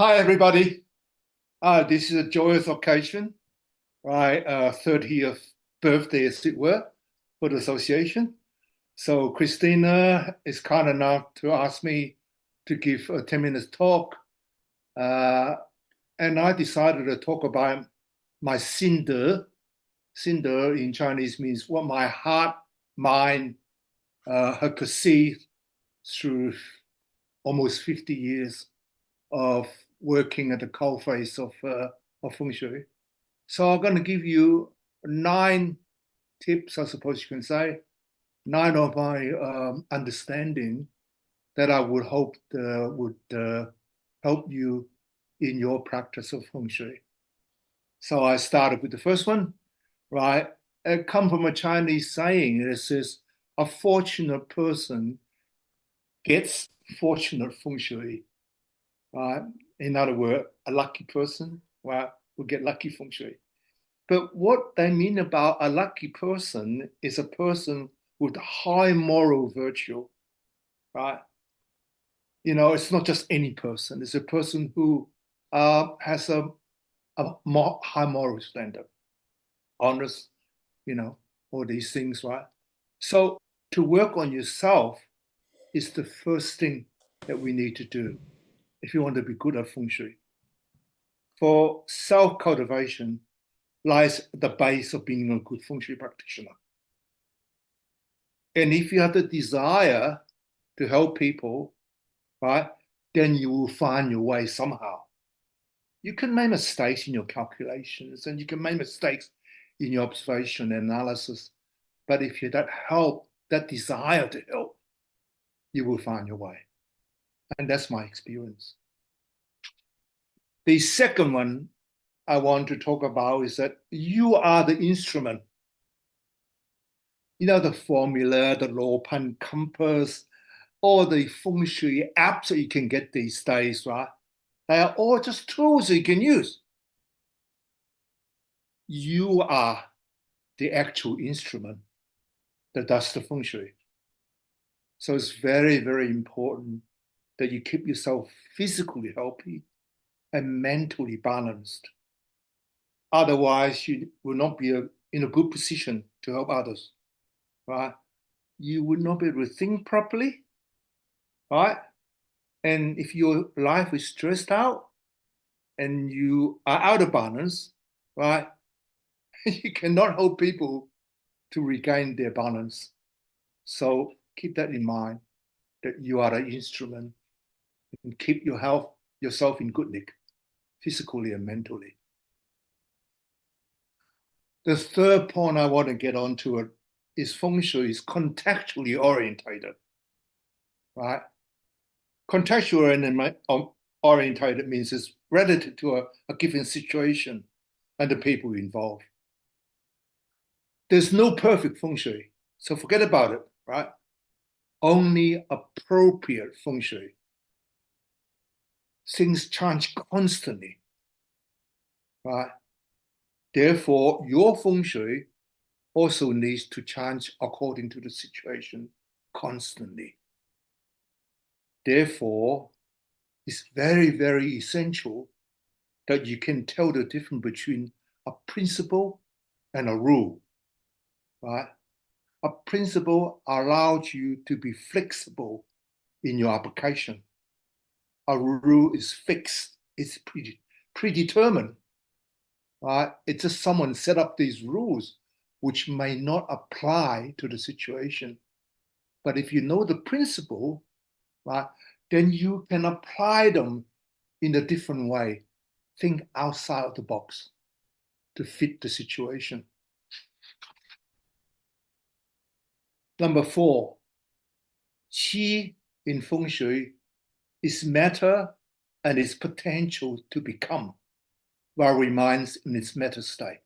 Hi, everybody. This is a joyous occasion, right? 30th birthday, as it were, for the association. So Christina is kind enough to ask me to give a 10 minutes talk. Uh, and I decided to talk about my Xinde. Xinde in Chinese means what my heart, mind had perceived through almost 50 years of working at the coalface of Feng Shui. So I'm going to give you 9 tips, I suppose you can say, 9 of my understanding that I would hope would help you in your practice of Feng Shui. So I started with the first one, right? It come from a Chinese saying. It says, "A fortunate person gets fortunate Feng Shui." Right? In other words, a lucky person, well, will get lucky Feng Shui. But what they mean about a lucky person is a person with high moral virtue, right? It's not just any person. It's a person who has a more high moral standard, honest, you know, all these things, right? So to work on yourself is the first thing that we need to do if you want to be good at feng shui. For self-cultivation lies the base of being a good feng shui practitioner. And if you have the desire to help people, right, then you will find your way somehow. You can make mistakes in your calculations and you can make mistakes in your observation and analysis. But if you that help, that desire to help, you will find your way. And that's my experience. The second one I want to talk about is that you are the instrument. The formula, the law pan compass, all the feng shui apps that you can get these days, right? They are all just tools that you can use. You are the actual instrument that does the feng shui. So it's very, very important that you keep yourself physically healthy and mentally balanced. Otherwise, you will not be in a good position to help others, right? You would not be able to think properly, right? And if your life is stressed out and you are out of balance, right? You cannot help people to regain their balance. So keep that in mind that you are an instrument and keep your health yourself in good nick, physically and mentally. The third point I want to get onto it is feng shui is contextually orientated, right? Contextually orientated means it's relative to a given situation and the people involved. There's no perfect feng shui, so forget about it, right? Only appropriate feng shui. Things change constantly, right? Therefore, your feng shui also needs to change according to the situation constantly. Therefore, it's very, very essential that you can tell the difference between a principle and a rule, right? A principle allows you to be flexible in your application. A rule is fixed, it's predetermined, right? It's just someone set up these rules which may not apply to the situation. But if you know the principle, right, then you can apply them in a different way. Think outside of the box to fit the situation. Number 4, qi in feng shui is matter and its potential to become, while remains in its matter state.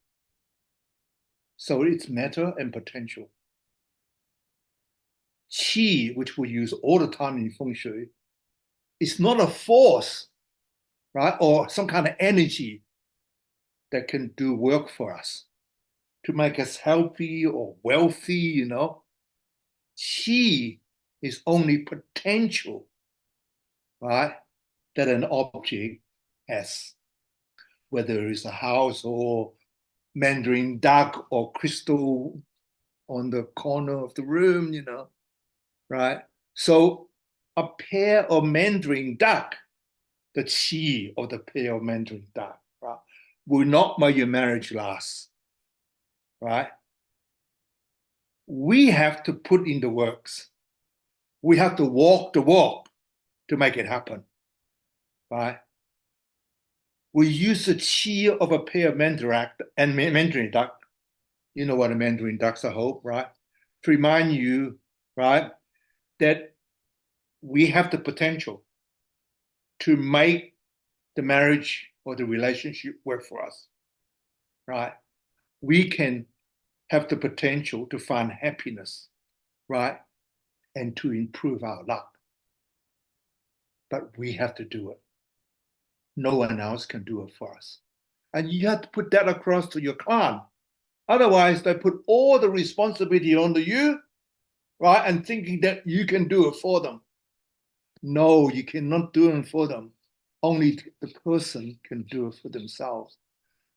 So it's matter and potential. Qi, which we use all the time in feng shui, is not a force, right, or some kind of energy that can do work for us to make us healthy or wealthy. Qi is only potential, right, that an object has, whether it's a house or Mandarin duck or crystal on the corner of the room, right? So a pair of Mandarin duck, the qi of the pair of Mandarin duck, right, will not make your marriage last, right? We have to put in the works. We have to walk the walk to make it happen, right? We use the qi of a pair of Mandarin duck. You know what a Mandarin ducks, I hope, right? To remind you, right, that we have the potential to make the marriage or the relationship work for us, right? We can have the potential to find happiness, right? And to improve our luck. But we have to do it. No one else can do it for us. And you have to put that across to your client. Otherwise, they put all the responsibility onto you, right? And thinking that you can do it for them. No, you cannot do it for them. Only the person can do it for themselves.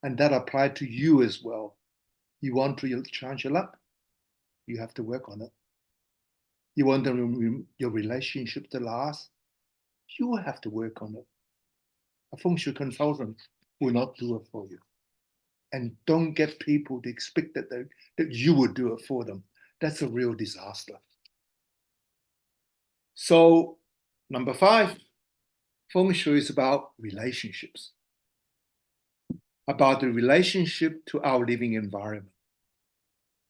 And that applies to you as well. You want to change your luck? You have to work on it. You want your relationship to last? You have to work on it. A feng shui consultant will not do it for you. And don't get people to expect that you would do it for them. That's a real disaster. So, number 5, feng shui is about relationships, about the relationship to our living environment.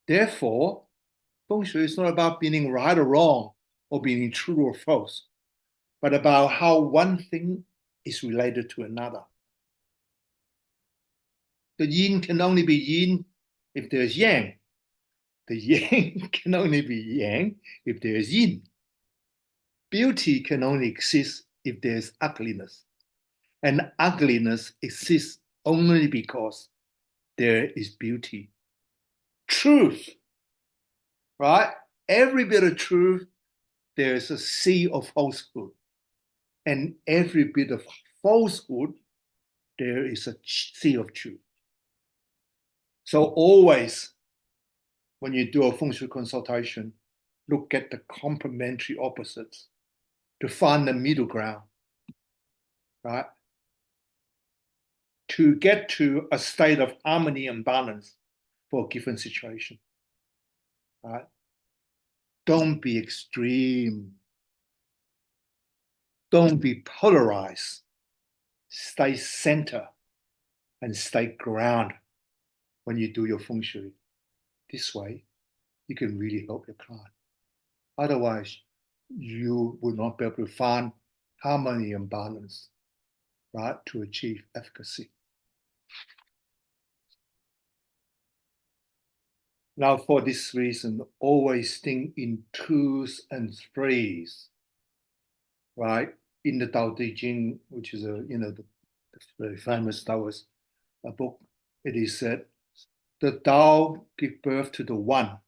Therefore, feng shui is not about being right or wrong or being true or false, but about how one thing is related to another. The yin can only be yin if there's yang. The yang can only be yang if there's yin. Beauty can only exist if there's ugliness. And ugliness exists only because there is beauty. Truth, right? Every bit of truth, there's a sea of falsehood. And every bit of falsehood, there is a sea of truth. So always, when you do a feng shui consultation, look at the complementary opposites to find the middle ground, right? To get to a state of harmony and balance for a given situation, right? Don't be extreme. Don't be polarized. Stay center and stay ground when you do your feng shui. This way, you can really help your client. Otherwise, you will not be able to find harmony and balance, right, to achieve efficacy. Now, for this reason, always think in twos and threes, right? In the Tao Te Ching, which is the very famous Taoist book, it is said, the Tao give birth to the one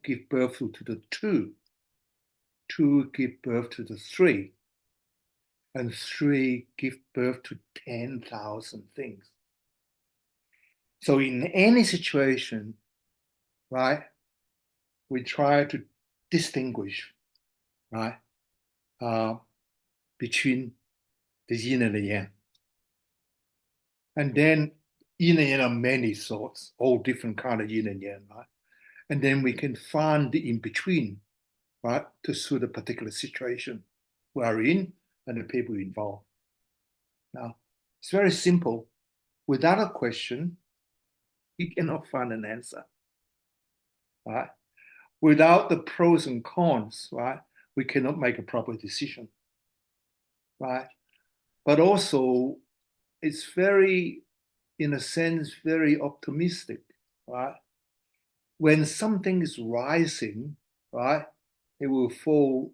give birth to the two give birth to the three, and three give birth to 10,000 things. So in any situation, right, we try to distinguish, right, between the yin and the yang. And then yin and yang are many sorts, all different kind of yin and yang, right? And then we can find the in-between, right, to suit a particular situation we're in and the people involved. Now, it's very simple. Without a question, you cannot find an answer, right? Without the pros and cons, right, we cannot make a proper decision, right? But also, it's very, in a sense, very optimistic, right? When something is rising, right, it will fall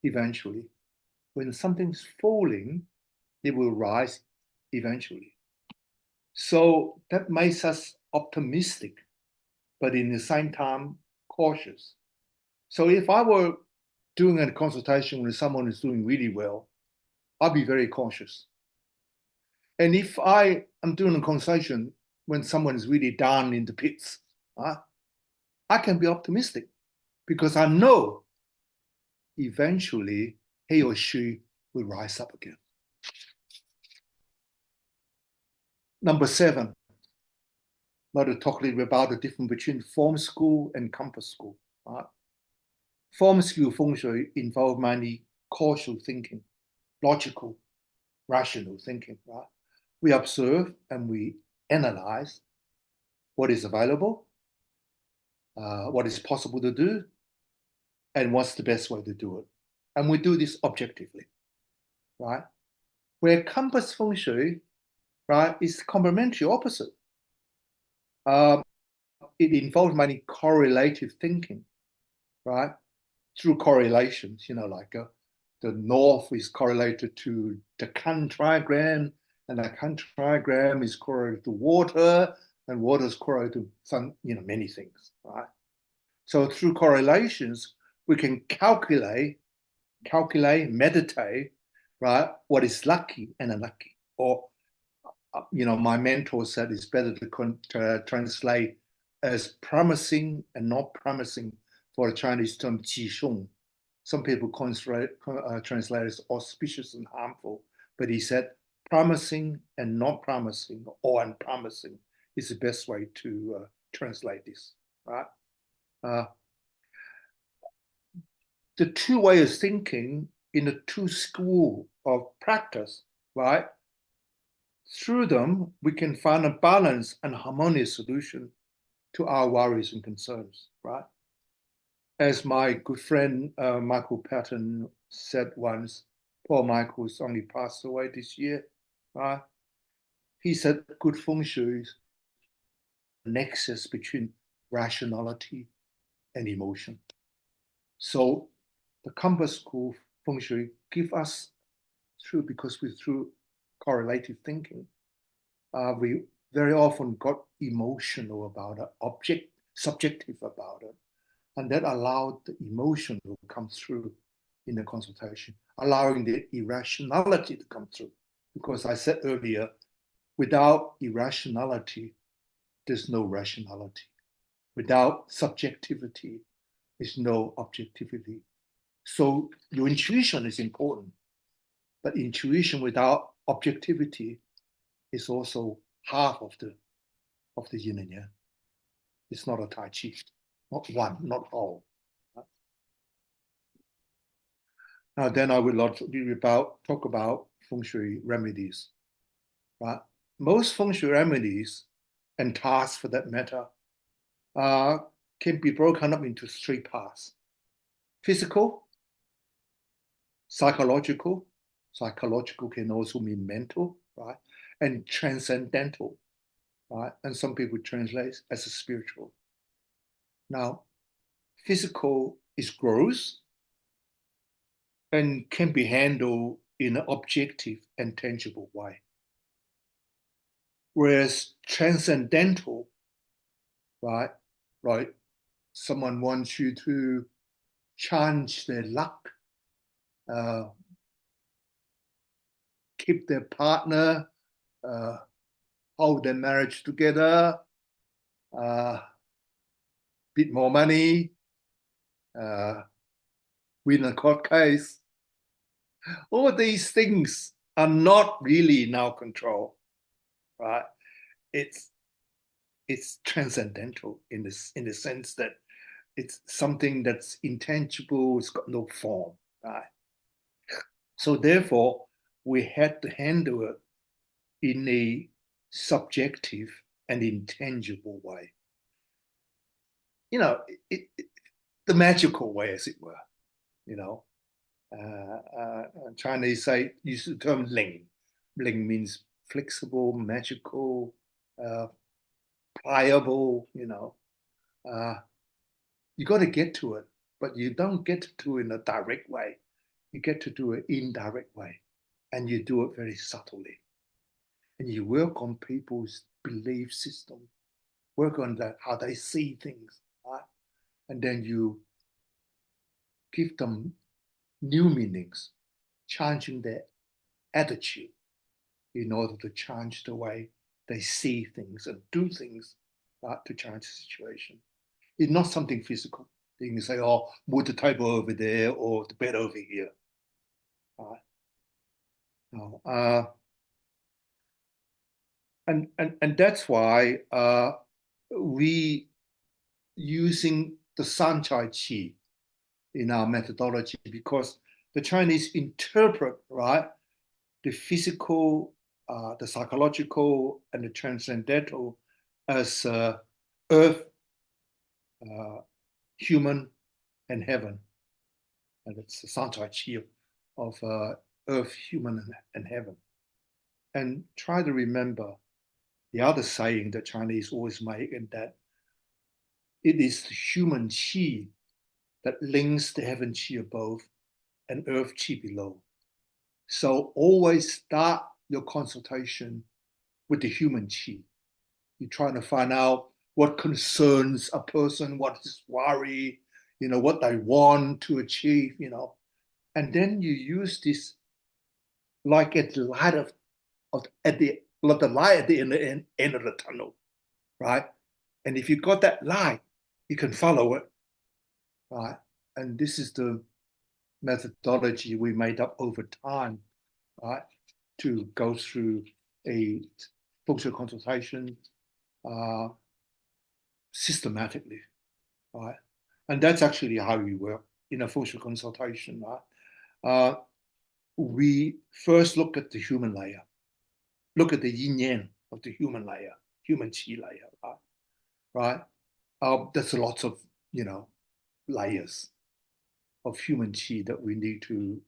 eventually. When something's falling, it will rise eventually. So that makes us optimistic, but in the same time, cautious. So if I were doing a consultation with someone who's doing really well, I'll be very cautious. And if I am doing a consultation when someone is really down in the pits, I can be optimistic because I know eventually he or she will rise up again. Number seven, I want to talk a little bit about the difference between form school and compass school. Form school feng shui involve mainly causal thinking, logical, rational thinking. Right? We observe and we analyze what is available, what is possible to do, and what's the best way to do it. And we do this objectively, right? Where compass feng shui, right, is complementary opposite. Um, it involves many correlative thinking, right? Through correlations, like the north is correlated to the Kan trigram, and the Kan trigram is correlated to water, and water is correlated to some, many things, right? So through correlations, we can calculate, meditate, right? What is lucky and unlucky, or my mentor said it's better to translate as promising and not promising for the Chinese term "qishong." Some people translate as auspicious and harmful, but he said promising and not promising or unpromising is the best way to translate this, right? The two ways of thinking in the two school of practice, right? Through them, we can find a balanced and harmonious solution to our worries and concerns, right? As my good friend Michael Patton said once, Paul Michaels only passed away this year, right? He said good feng shui is the nexus between rationality and emotion. So the compass school feng shui give us because we're through correlative thinking, we very often got emotional about it, subjective about it. And that allowed the emotion to come through in the consultation, allowing the irrationality to come through. Because I said earlier, without irrationality, there's no rationality. Without subjectivity, there's no objectivity. So your intuition is important, but intuition without objectivity is also half of the yin and yang. It's not a Tai Chi, not one, not all. Now, then I would like to talk about feng shui remedies. Right? Most feng shui remedies and tasks, for that matter, can be broken up into three parts: physical, psychological. Psychological can also mean mental, right? And transcendental, right? And some people translate as a spiritual. Now, physical is gross and can be handled in an objective and tangible way. Whereas transcendental, right, someone wants you to change their luck, keep their partner, hold their marriage together, bit more money, win a court case. All these things are not really in our control, right? It's transcendental in the sense that it's something that's intangible. It's got no form, right? So therefore, we had to handle it in a subjective and intangible way. The magical way, as it were. Chinese use the term "ling." Ling means flexible, magical, pliable. You got to get to it, but you don't get to it in a direct way. You get to do it indirect way, and you do it very subtly. And you work on people's belief system, work on how they see things, right? And then you give them new meanings, changing their attitude in order to change the way they see things and do things, right, to change the situation. It's not something physical. You can say, oh, move the table over there or the bed over here. Right? No. And that's why we using the Sanchai Qi in our methodology, because the Chinese interpret, right, the physical, the psychological, and the transcendental as earth, uh, human, and heaven. And it's the Sanchai Qi of earth, human, and heaven. And try to remember the other saying that Chinese always make, and that it is the human qi that links the heaven qi above and earth qi below. So always start your consultation with the human qi. You're trying to find out what concerns a person, what is worry, what they want to achieve, and then you use this like at the light at the like the light at the end of the tunnel, right? And if you got that light, you can follow it, right? And this is the methodology we made up over time, right? To go through a functional consultation systematically, right? And that's actually how we work in a functional consultation, right? We first look at the human layer, look at the yin yang of the human layer, human qi layer, right? Right? There's lots of, layers of human qi that we need to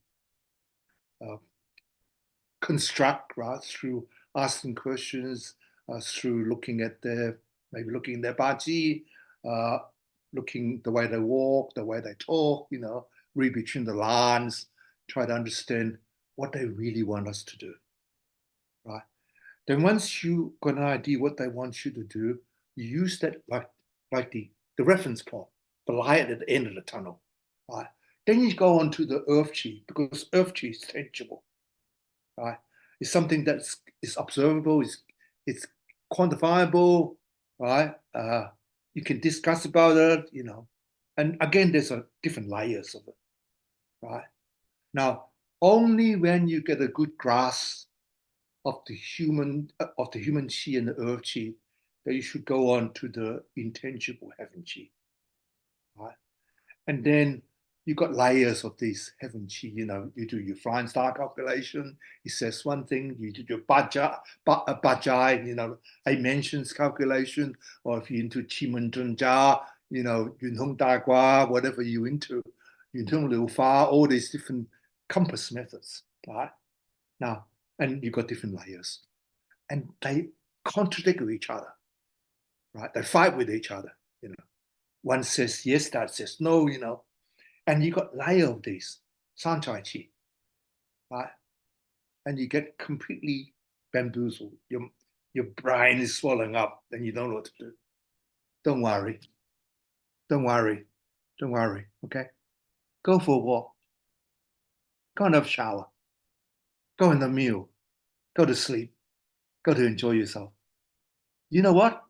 uh, construct, right, through asking questions, through looking at maybe looking at their baji, looking the way they walk, the way they talk, read between the lines, try to understand what they really want us to do, right? Then once you got an idea what they want you to do, you use that like the reference point, the light at the end of the tunnel, right? Then you go on to the earth chi, because earth chi is tangible, right? It's something is observable, it's quantifiable, right? You can discuss about it, And again, there's a different layers of it, right? Now, only when you get a good grasp of the human chi and the earth chi, that you should go on to the intangible heaven chi, right? And then you got layers of these heaven chi. You do your flying star calculation. It says one thing. You do your bajai, eight mentions calculation, or if you're into qi men zhen jia, yun hong da gua, whatever you're into, yun hong liu fa, all these different compass methods, right? Now, and you got different layers, and they contradict with each other, right? They fight with each other. One says yes, that says no. And you got layer of these sanchai chi, right? And you get completely bamboozled. Your brain is swelling up, and you don't know what to do. Don't worry. Don't worry. Don't worry. Okay. Go for a walk. Go and have a shower. Go in the meal. Go to sleep. Go to enjoy yourself. You know what?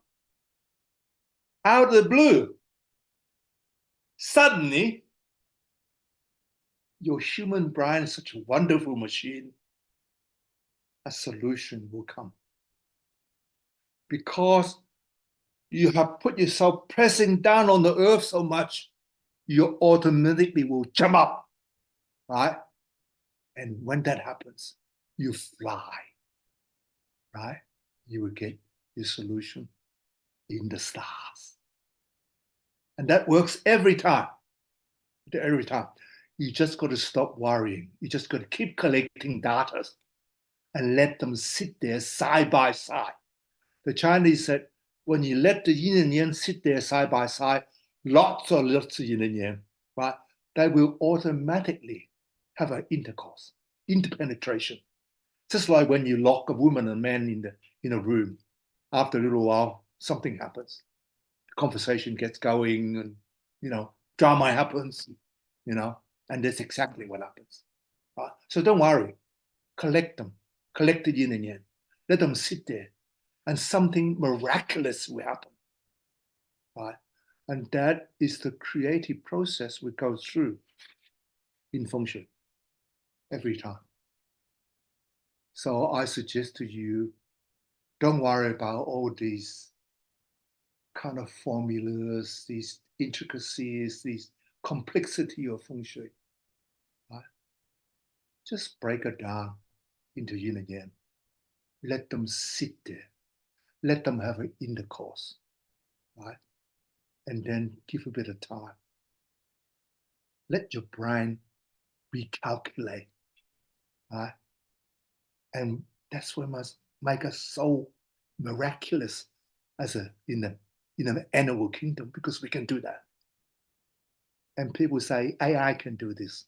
Out of the blue, suddenly your human brain is such a wonderful machine. A solution will come because you have put yourself pressing down on the earth so much, you automatically will jump up, right? And when that happens, you fly, right? You will get your solution in the stars. And that works every time. Every time. You just got to stop worrying. You just got to keep collecting data and let them sit there side by side. The Chinese said, when you let the yin and yang sit there side by side, lots of yin and yang, right? They will automatically have an intercourse, interpenetration. Just like when you lock a woman and man in a room, after a little while, something happens. The conversation gets going, and drama happens, and that's exactly what happens. Right? So don't worry. collect them, collect the yin and yang, let them sit there, and something miraculous will happen, right? And that is the creative process we go through in Feng Shui every time. So I suggest to you, don't worry about all these kind of formulas, these intricacies, these complexity of Feng Shui, right? Just break it down into yin and yang. Let them sit there. Let them have an intercourse, right? And then give a bit of time. Let your brain recalculate, right? And that's what must make us so miraculous as in an animal kingdom, because we can do that. And people say AI can do this.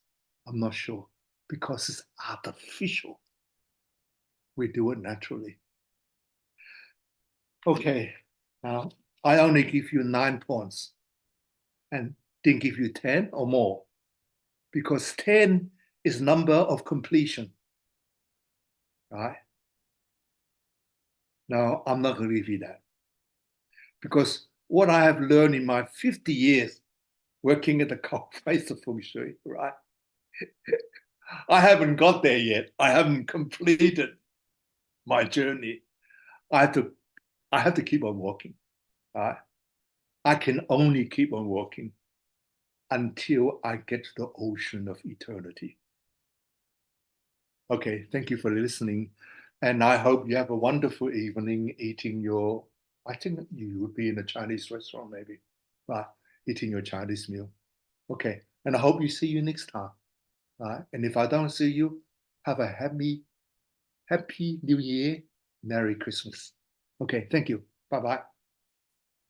I'm not sure, because it's artificial. We do it naturally. Okay, now I only give you 9 points and didn't give you 10 or more, because 10 is number of completion, right? Now, I'm not going to give you that, because what I have learned in my 50 years working at the face of Feng Shui, right? I haven't got there yet. I haven't completed my journey. I have to, I have to keep on walking, right? I can only keep on walking until I get to the ocean of eternity. Okay, thank you for listening. And I hope you have a wonderful evening eating your, I think you would be in a Chinese restaurant maybe, right? Eating your Chinese meal. Okay, and I hope you see you next time, right? And if I don't see you, have a happy New Year, Merry Christmas. Okay, thank you. Bye-bye.